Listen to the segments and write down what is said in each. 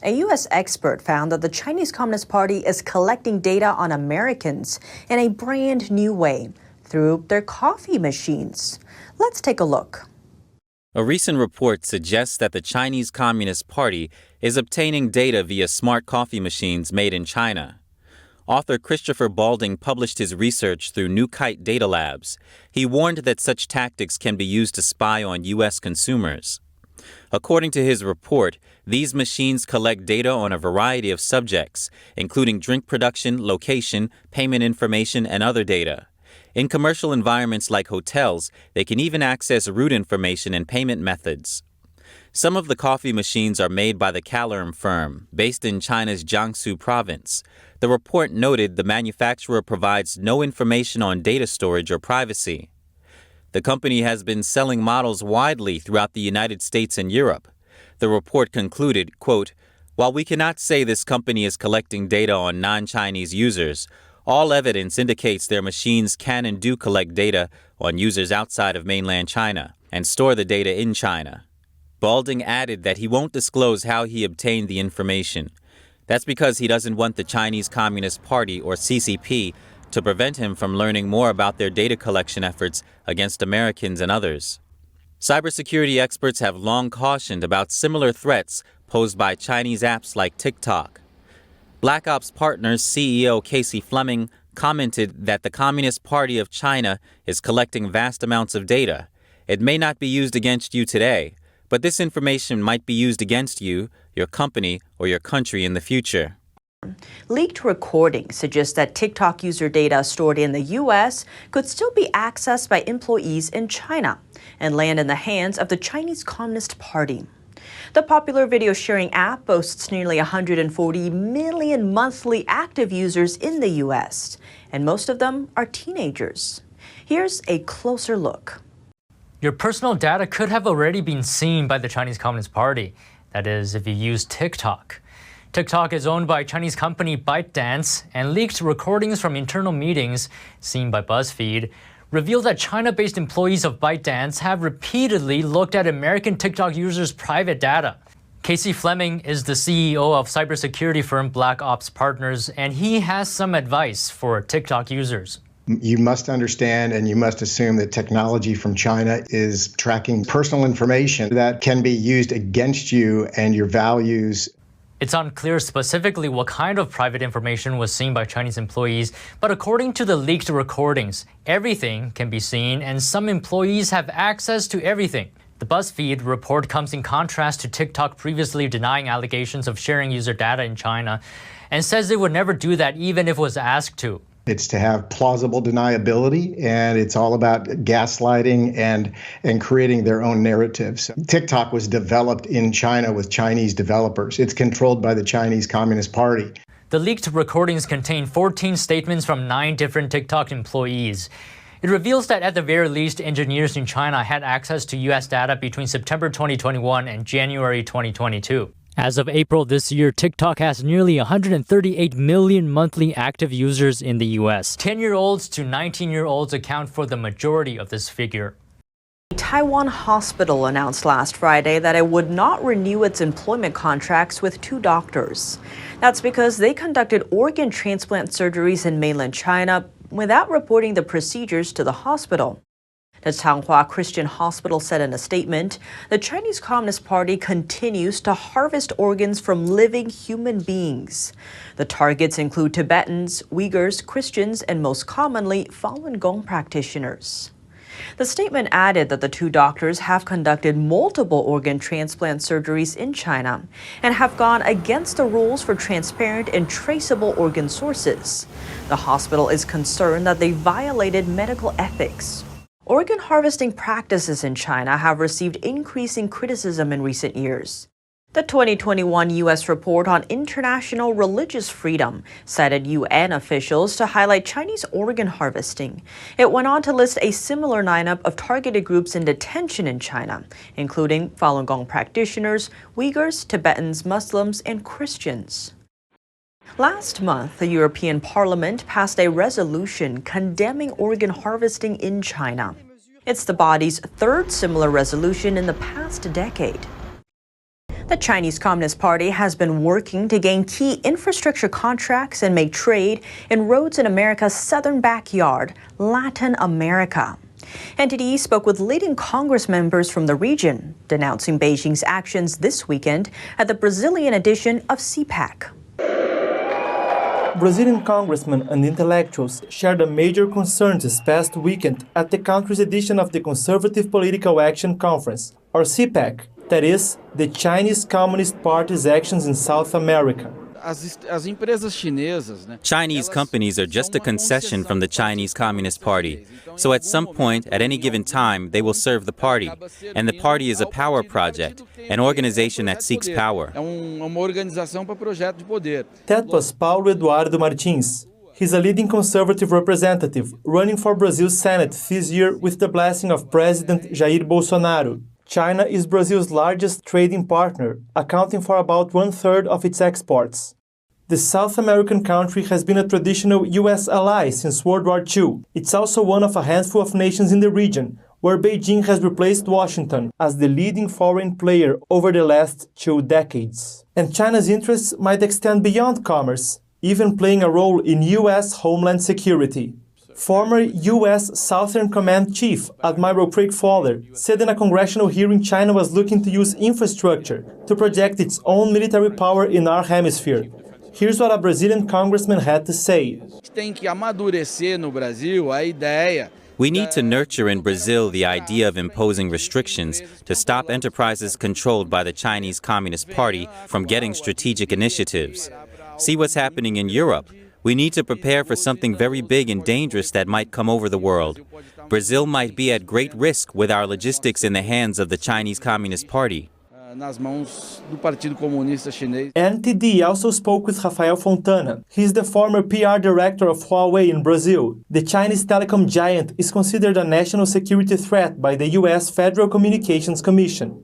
A U.S. expert found that the Chinese Communist Party is collecting data on Americans in a brand new way through their coffee machines. Let's take a look. A recent report suggests that the Chinese Communist Party is obtaining data via smart coffee machines made in China. Author Christopher Balding published his research through New Kite Data Labs. He warned that such tactics can be used to spy on U.S. consumers. According to his report, these machines collect data on a variety of subjects, including drink production, location, payment information, and other data. In commercial environments like hotels, they can even access route information and payment methods. Some of the coffee machines are made by the Calorum firm, based in China's Jiangsu province. The report noted the manufacturer provides no information on data storage or privacy. The company has been selling models widely throughout the United States and Europe. The report concluded, quote, "While we cannot say this company is collecting data on non-Chinese users, all evidence indicates their machines can and do collect data on users outside of mainland China and store the data in China." Balding added that he won't disclose how he obtained the information. That's because he doesn't want the Chinese Communist Party, or CCP, to prevent him from learning more about their data collection efforts against Americans and others. Cybersecurity experts have long cautioned about similar threats posed by Chinese apps like TikTok. Black Ops Partners CEO Casey Fleming commented that the Communist Party of China is collecting vast amounts of data. It may not be used against you today, but this information might be used against you, your company, or your country in the future. Leaked recordings suggest that TikTok user data stored in the U.S. could still be accessed by employees in China and land in the hands of the Chinese Communist Party. The popular video sharing app boasts nearly 140 million monthly active users in the U.S., and most of them are teenagers. Here's a closer look. Your personal data could have already been seen by the Chinese Communist Party. That is, if you use TikTok. TikTok is owned by Chinese company ByteDance, and leaked recordings from internal meetings, seen by BuzzFeed, reveal that China-based employees of ByteDance have repeatedly looked at American TikTok users' private data. Casey Fleming is the CEO of cybersecurity firm Black Ops Partners, and he has some advice for TikTok users. You must understand and you must assume that technology from China is tracking personal information that can be used against you and your values. It's unclear specifically what kind of private information was seen by Chinese employees, but according to the leaked recordings, everything can be seen and some employees have access to everything. The BuzzFeed report comes in contrast to TikTok previously denying allegations of sharing user data in China and says it would never do that even if it was asked to. It's to have plausible deniability, and it's all about gaslighting and creating their own narratives. TikTok was developed in China with Chinese developers. It's controlled by the Chinese Communist Party. The leaked recordings contain 14 statements from 9 different TikTok employees. It reveals that at the very least, engineers in China had access to U.S. data between September 2021 and January 2022. As of April this year, TikTok has nearly 138 million monthly active users in the U.S. 10-year-olds to 19-year-olds account for the majority of this figure. A Taiwan hospital announced last Friday that it would not renew its employment contracts with 2 doctors. That's because they conducted organ transplant surgeries in mainland China without reporting the procedures to the hospital. The Changhua Christian Hospital said in a statement, the Chinese Communist Party continues to harvest organs from living human beings. The targets include Tibetans, Uyghurs, Christians, and most commonly, Falun Gong practitioners. The statement added that the 2 doctors have conducted multiple organ transplant surgeries in China and have gone against the rules for transparent and traceable organ sources. The hospital is concerned that they violated medical ethics. Organ harvesting practices in China have received increasing criticism in recent years. The 2021 U.S. report on international religious freedom cited UN officials to highlight Chinese organ harvesting. It went on to list a similar lineup of targeted groups in detention in China, including Falun Gong practitioners, Uyghurs, Tibetans, Muslims, and Christians. Last month, the European Parliament passed a resolution condemning organ harvesting in China. It's the body's 3rd similar resolution in the past decade. The Chinese Communist Party has been working to gain key infrastructure contracts and make trade in roads in America's southern backyard, Latin America. NTD spoke with leading Congress members from the region, denouncing Beijing's actions this weekend at the Brazilian edition of CPAC. Brazilian congressmen and intellectuals shared a major concern this past weekend at the country's edition of the Conservative Political Action Conference, or CPAC, that is, the Chinese Communist Party's actions in South America. Chinese companies are just a concession from the Chinese Communist Party. So at some point, at any given time, they will serve the party. And the party is a power project, an organization that seeks power. That was Paulo Eduardo Martins. He's a leading conservative representative running for Brazil's Senate this year with the blessing of President Jair Bolsonaro. China is Brazil's largest trading partner, accounting for about 1/3 of its exports. The South American country has been a traditional U.S. ally since World War II. It's also one of a handful of nations in the region, where Beijing has replaced Washington as the leading foreign player over the last 2 decades. And China's interests might extend beyond commerce, even playing a role in U.S. homeland security. Former U.S. Southern Command Chief Admiral Craig Fowler said in a congressional hearing China was looking to use infrastructure to project its own military power in our hemisphere. Here's what a Brazilian congressman had to say. We need to nurture in Brazil the idea of imposing restrictions to stop enterprises controlled by the Chinese Communist Party from getting strategic initiatives. See what's happening in Europe. We need to prepare for something very big and dangerous that might come over the world. Brazil might be at great risk with our logistics in the hands of the Chinese Communist Party. NTD also spoke with Rafael Fontana. He's the former PR director of Huawei in Brazil. The Chinese telecom giant is considered a national security threat by the U.S. Federal Communications Commission.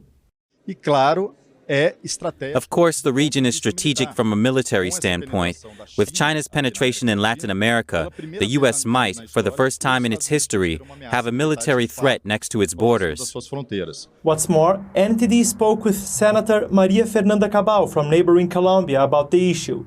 Of course, the region is strategic from a military standpoint. With China's penetration in Latin America, the U.S. might, for the first time in its history, have a military threat next to its borders. What's more, NTD spoke with Senator Maria Fernanda Cabal from neighboring Colombia about the issue.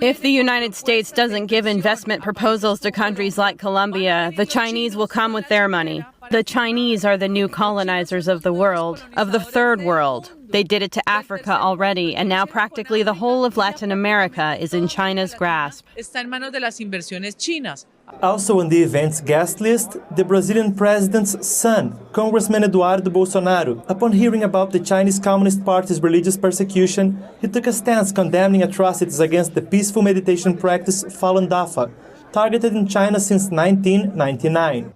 If the United States doesn't give investment proposals to countries like Colombia, the Chinese will come with their money. The Chinese are the new colonizers of the world, of the third world. They did it to Africa already, and now practically the whole of Latin America is in China's grasp. Also on the event's guest list, the Brazilian president's son, Congressman Eduardo Bolsonaro. Upon hearing about the Chinese Communist Party's religious persecution, he took a stance condemning atrocities against the peaceful meditation practice Falun Dafa, targeted in China since 1999.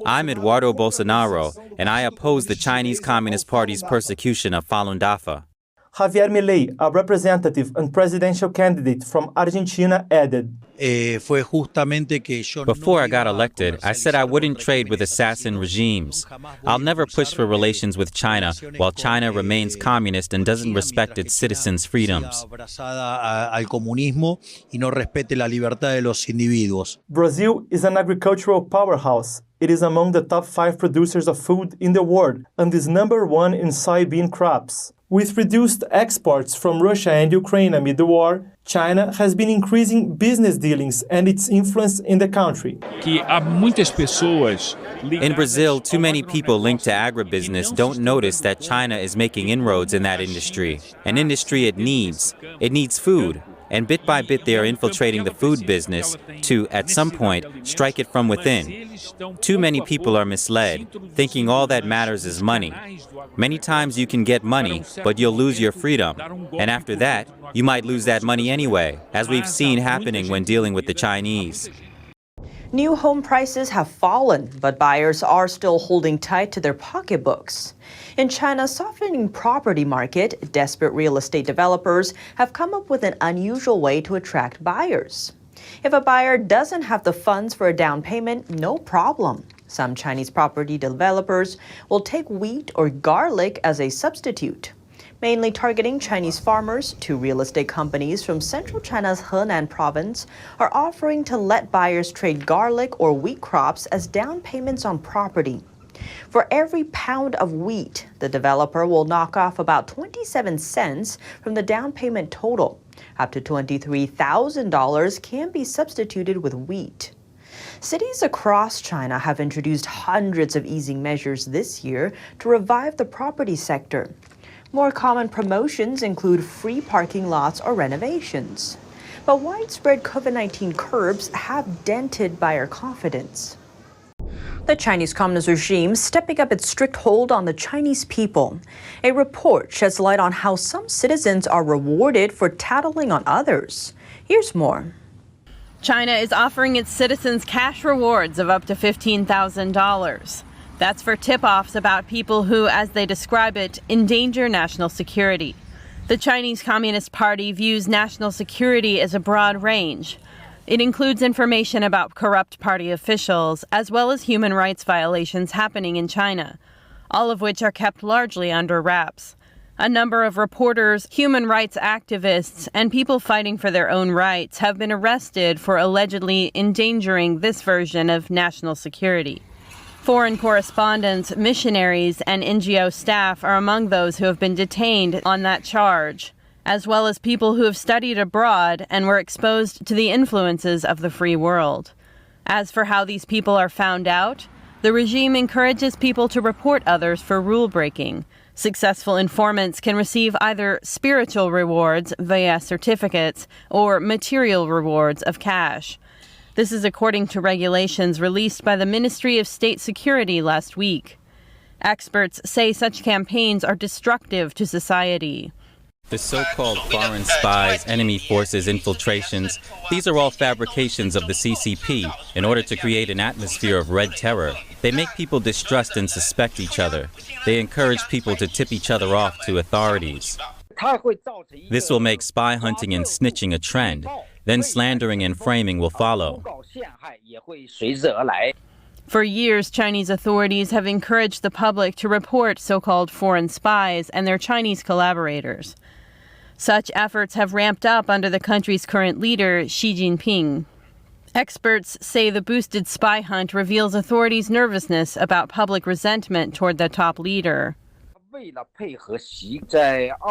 I'm Eduardo Bolsonaro, and I oppose the Chinese Communist Party's persecution of Falun Dafa. Javier Milei, a representative and presidential candidate from Argentina, added, Before I got elected, I said I wouldn't trade with assassin regimes. I'll never push for relations with China while China remains communist and doesn't respect its citizens' freedoms. Brazil is an agricultural powerhouse. It is among the top 5 producers of food in the world and is number 1 in soybean crops. With reduced exports from Russia and Ukraine amid the war, China has been increasing business dealings and its influence in the country. In Brazil, too many people linked to agribusiness don't notice that China is making inroads in that industry. An industry it needs. It needs food. And bit by bit they are infiltrating the food business to, at some point, strike it from within. Too many people are misled, thinking all that matters is money. Many times you can get money, but you'll lose your freedom. And after that, you might lose that money anyway, as we've seen happening when dealing with the Chinese. New home prices have fallen, but buyers are still holding tight to their pocketbooks. In China's softening property market, desperate real estate developers have come up with an unusual way to attract buyers. If a buyer doesn't have the funds for a down payment, no problem. Some Chinese property developers will take wheat or garlic as a substitute. Mainly targeting Chinese farmers, 2 real estate companies from central China's Henan province are offering to let buyers trade garlic or wheat crops as down payments on property. For every pound of wheat, the developer will knock off about 27 cents from the down payment total. Up to $23,000 can be substituted with wheat. Cities across China have introduced hundreds of easing measures this year to revive the property sector. More common promotions include free parking lots or renovations. But widespread COVID-19 curbs have dented buyer confidence. The Chinese Communist regime stepping up its strict hold on the Chinese people. A report sheds light on how some citizens are rewarded for tattling on others. Here's more. China is offering its citizens cash rewards of up to $15,000. That's for tip-offs about people who, as they describe it, endanger national security. The Chinese Communist Party views national security as a broad range. It includes information about corrupt party officials, as well as human rights violations happening in China, all of which are kept largely under wraps. A number of reporters, human rights activists, and people fighting for their own rights have been arrested for allegedly endangering this version of national security. Foreign correspondents, missionaries, and NGO staff are among those who have been detained on that charge, as well as people who have studied abroad and were exposed to the influences of the free world. As for how these people are found out, the regime encourages people to report others for rule breaking. Successful informants can receive either spiritual rewards via certificates or material rewards of cash. This is according to regulations released by the Ministry of State Security last week. Experts say such campaigns are destructive to society. The so-called foreign spies, enemy forces, infiltrations, these are all fabrications of the CCP in order to create an atmosphere of red terror. They make people distrust and suspect each other. They encourage people to tip each other off to authorities. This will make spy hunting and snitching a trend. Then slandering and framing will follow. For years, Chinese authorities have encouraged the public to report so-called foreign spies and their Chinese collaborators. Such efforts have ramped up under the country's current leader, Xi Jinping. Experts say the boosted spy hunt reveals authorities' nervousness about public resentment toward the top leader.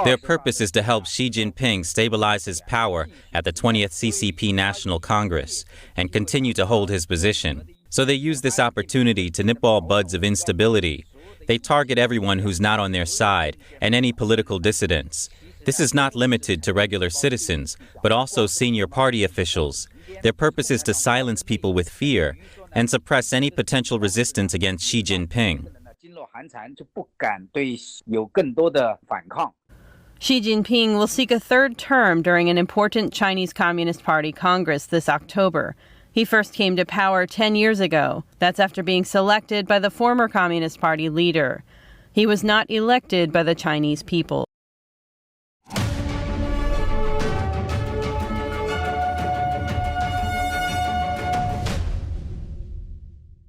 Their purpose is to help Xi Jinping stabilize his power at the 20th CCP National Congress and continue to hold his position. So they use this opportunity to nip all buds of instability. They target everyone who's not on their side and any political dissidents. This is not limited to regular citizens, but also senior party officials. Their purpose is to silence people with fear and suppress any potential resistance against Xi Jinping. Xi Jinping will seek a third term during an important Chinese Communist Party Congress this October. He first came to power 10 years ago. That's after being selected by the former Communist Party leader. He was not elected by the Chinese people.